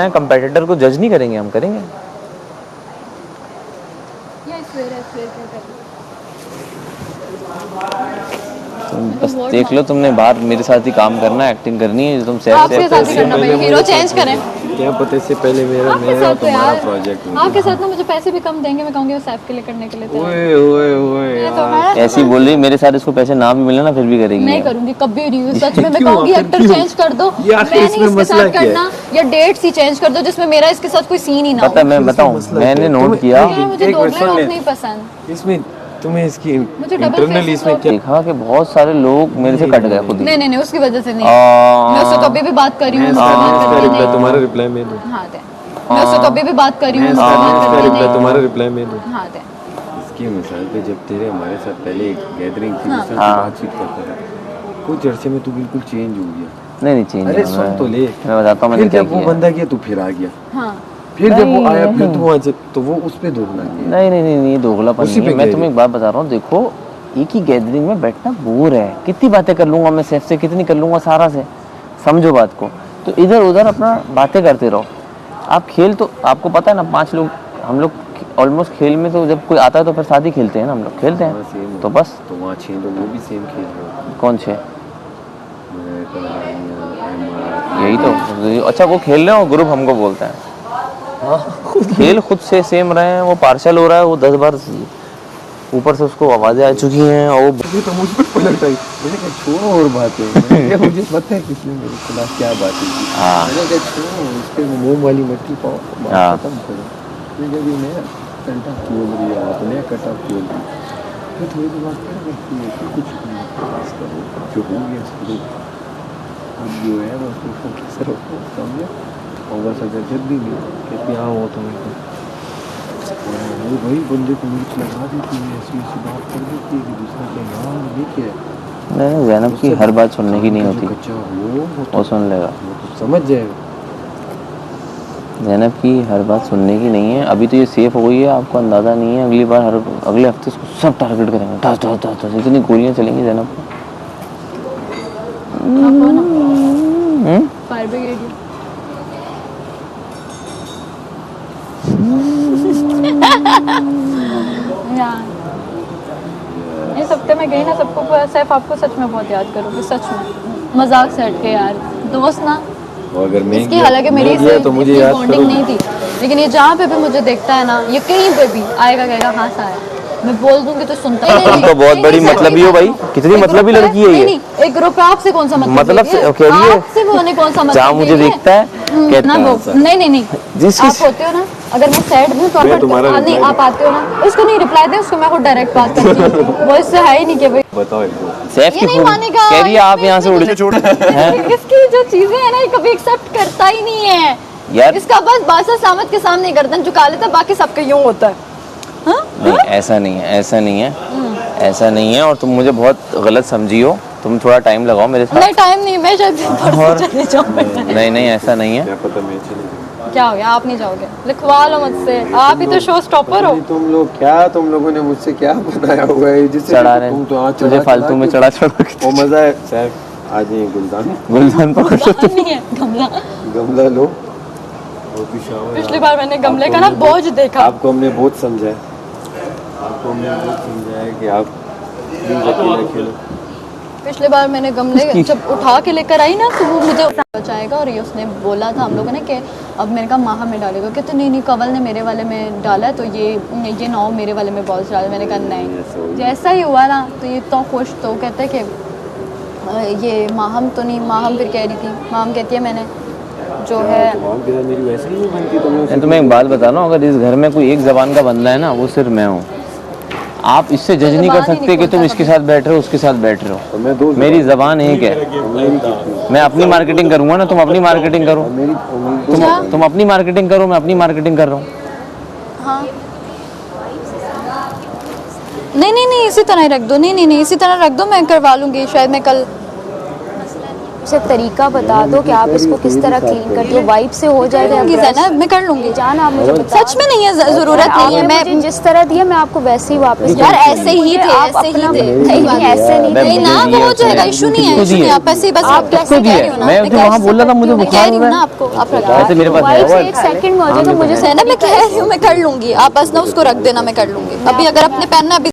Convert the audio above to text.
Competitor को जज नहीं करेंगे, हम करेंगे। तुम बस देख लो, तुमने बाहर मेरे साथ ही काम करना है, एक्टिंग करनी है, तुम सेफ आपके साथ ही करना भाई, हीरो चेंज करें। क्या पता इससे पहले मेरा तुम्हारा प्रोजेक्ट हो। आपके साथ ना मुझे पैसे भी कम देंगे, मैं कहूँगी वो सैफ के लिए करने के लिए तैयार। ओए ओए ओए ऐसी बोल रही, मेरे साथ इसको पैसे ना भी मिले ना फिर भी करेगी। नहीं करूंगी कभी नहीं, सच में मैं कहूँगी एक्टर चेंज कर दो, मैंने इसके साथ करना, या डेट्स ही चेंज कर दो जिसमें मेरा इसके साथ कोई सीन ही ना हो। पता मैं बताऊं, मैंने नोट किया, मुझे दोगले लोग नहीं पसंद। इसमें तुम्हें इसकी डबल इंटरनल फेस इसमें क्या देखा कि बहुत सारे लोग मेरे से कट गए खुद ही। नहीं उसकी वजह से नहीं, मैं उससे तो अभी भी बात कर रही हूँ, तुम्हारा रिप्लाई में दूं। हाँ दे, मैं उससे तो अभी भी बात कर रही हूँ, तुम्हारा रिप्लाई में दूं। हाँ दे। इसकी मिसाल पे जब तेरे हमारे साथ पहले एक गैदरिंग थी जिसमें तू बातचीत करता था, कुछ अरसे में तू बिल्कुल चेंज हो गया। नहीं चेंज। अरे सुन तो ले, मैं बताता हूँ मैंने क्या किया। वो बंदा गया, तू फिर आ गया। हाँ फिर जब वो आया, फिर तू वहाँ से तो वो उस पे दोगला गया। नहीं दोगलापन नहीं है। मैं तुम्हें एक बात बता रहा हूँ, देखो एक ही गैदरिंग में बैठना बोर है, कितनी बातें कर लूंगा मैं सेफ से, कितनी कर लूंगा सारा से, समझो बात को। तो इधर उधर अपना बातें करते रहो। आप खेल तो आपको पता है ना, 5 लोग हम लोग ऑलमोस्ट खेल में, तो जब कोई आता है तो फिर साथ ही खेलते हैं ना, हम लोग खेलते हैं तो बस। तो वहाँ 6 लोग वो भी सेम खेल रहे हो। कौन 6? यही तो। अच्छा वो खेल रहे हो, ग्रुप हमको बोलता है खेल खुद से सेम रहे हैं, वो पार्शल हो रहा है, वो 10 बार ऊपर से उसको आवाजें आ चुकी हैं और वो तो मुझ पे पलट आई। मैंने कहा छोड़ो और बातें, मुझे पता है किसने मेरे खिलाफ क्या बातें की। मैंने कहा छोड़ो, उसके मुंह वाली मट्टी पाओ, बात खत्म करो। मैं जब ये नया कंटा खोल रही है, आप नया कटा खोल रही है, फिर थोड़ी देर बाद क्या करती है कि कुछ पास करो, जो हो गया शुरू। अब जो है बस उसको किस रखो, समझे? और बस अगर जब भी कहती हाँ हो तो वो वही बंदे को मिर्च लगा देती है, ऐसी बात कर देती है कि दूसरा क्या यार ये क्या है। नहीं ज़ैनब की हर बात सुनने की नहीं होती, वो सुन लेगा, वो तो समझ जाएगा। ज़ैनब की हर बात सुनने की नहीं है। अभी तो ये सेफ हो गई है, आपको अंदाज़ा नहीं है, अगली बार अगले हफ्ते इसको सब टारगेट करेंगे, टस इतनी गोलियाँ चलेंगी ज़ैनब को। फायर ब्रिगेड इस हफ्ते में गई ना, सबको सैफ आपको सच में बहुत याद करूँगी, सच में मजाक से हट के यार, दोस्त ना। अगर मैं इसकी हालांकि मेरी इससे तो मुझे याद बॉन्डिंग नहीं थी, लेकिन ये जहाँ पे भी मुझे देखता है ना, ये कहीं पे भी आएगा कहेगा हाँ साया, मैं बोल दूंगी तो सुनता है। तो बहुत बड़ी मतलबी हो भाई, कितनी मतलबी लड़की है ये। एक ग्रुप आपसे कौन सा मतलब से कह रही है, आपसे भी होने कौन सा मतलब, जहाँ मुझे देखता है कहता है नहीं आप होते हो ना, अगर मैं सैड हूँ तो नहीं आप आते हो ना, उसको नहीं रिप्लाई दे, उसको मैं खुद डायरेक्ट बात करती हूँ, वो इससे है ही नहीं कि भाई बताओ सैफ की नहीं मानेगा, कह रही है आप यहाँ से उड़ इसकी जो चीजें है ना, ये कभी एक्सेप्ट करता ही नहीं है यार। इसका बस बादशाह सामत के सामने गर्दन झुका लेता, बाकी सबका यूं होता है। नहीं ऐसा नहीं है और तुम मुझे बहुत गलत समझी हो, तुम थोड़ा टाइम लगाओ मेरे साथ। नहीं टाइम नहीं, मैं शायद चले जाऊँ। नहीं ऐसा नहीं है। क्या पता मैं चले, क्या हो गया, आप नहीं जाओगे, लिखवा लो मुझसे, आप ही तो शो स्टॉपर हो। तुम लोगों ने मुझसे क्या बनाया हुआ है जिससे चढ़ा रहे तुझे फालतू में चढ़ा वो मजा है। सैफ आज ये गुलदान पकड़ नहीं है, गमला लो। पिछली बार मैंने गमले का ना बोझ देखा। आपको हमने बहुत समझाया, कि आप प्लीज अकेला खेलो। पिछली बार मैंने गमले जब उठा के लेकर आई ना, तो वो मुझे बचाएगा, और ये उसने बोला था हम लोगों ने कि अब मैंने कहा माहा में डालेगा, कहते नहीं कवल ने मेरे वाले में डाला है, तो ये 9 मेरे वाले में बॉल्स डाले। मैंने कहा नहीं, जैसा ही हुआ ना तो ये तो खुश, तो कहते कि ये माहम तो नहीं, माहम फिर कह रही थी, माहम कहती है मैंने जो है मेरी वैसे ही नहीं बनती। मैं तुम्हें एक बात बता रहा हूँ, अगर इस घर में कोई एक जबान का बंदा है ना, वो सिर्फ मैं हूँ। आप इससे जज नहीं कर सकते कि तुम इसके साथ बैठ रहे हो, उसके साथ बैठ रहे हो। मेरी जबान एक है, मैं अपनी मार्केटिंग करूंगा ना, तुम अपनी मार्केटिंग करो। तुम अपनी मार्केटिंग करो, मैं अपनी मार्केटिंग कर रहा हूँ। हाँ नहीं इसी तरह ही रख दो, नहीं इसी तरह रख दो, मैं करवा लूंगी, शायद मैं कल सिर्फ तरीका बता दो कि आप इसको किस तरह क्लीन करती हो, वाइप से हो जाएगा? ज़ैनब मैं कर लूँगी। जान आप मुझे बता सच में नहीं है, ज़रूरत नहीं है। मैं जिस तरह दिया मैं आपको वैसे ही वापस यार ऐसे ही थे, ऐसे ही थे। नहीं ऐसे नहीं नहीं ना, वो हो जाएगा, इशू नहीं है, इशू नहीं है। आप ऐसे ही बस आप कैसे कह रही हो ना, मैं वहाँ बोल रहा था मुझे बुखार कह रही हूँ ना आपको, आप रख वैसे मेरे पास है वाइप से वो। 1 सेकंड में हो जाएगा। मुझे ज़ैनब मैं कह रही हूँ मैं कर लूँगी, आप बस ना उसको रख देना, मैं कर लूँगी। अभी अगर अपने पहनना अभी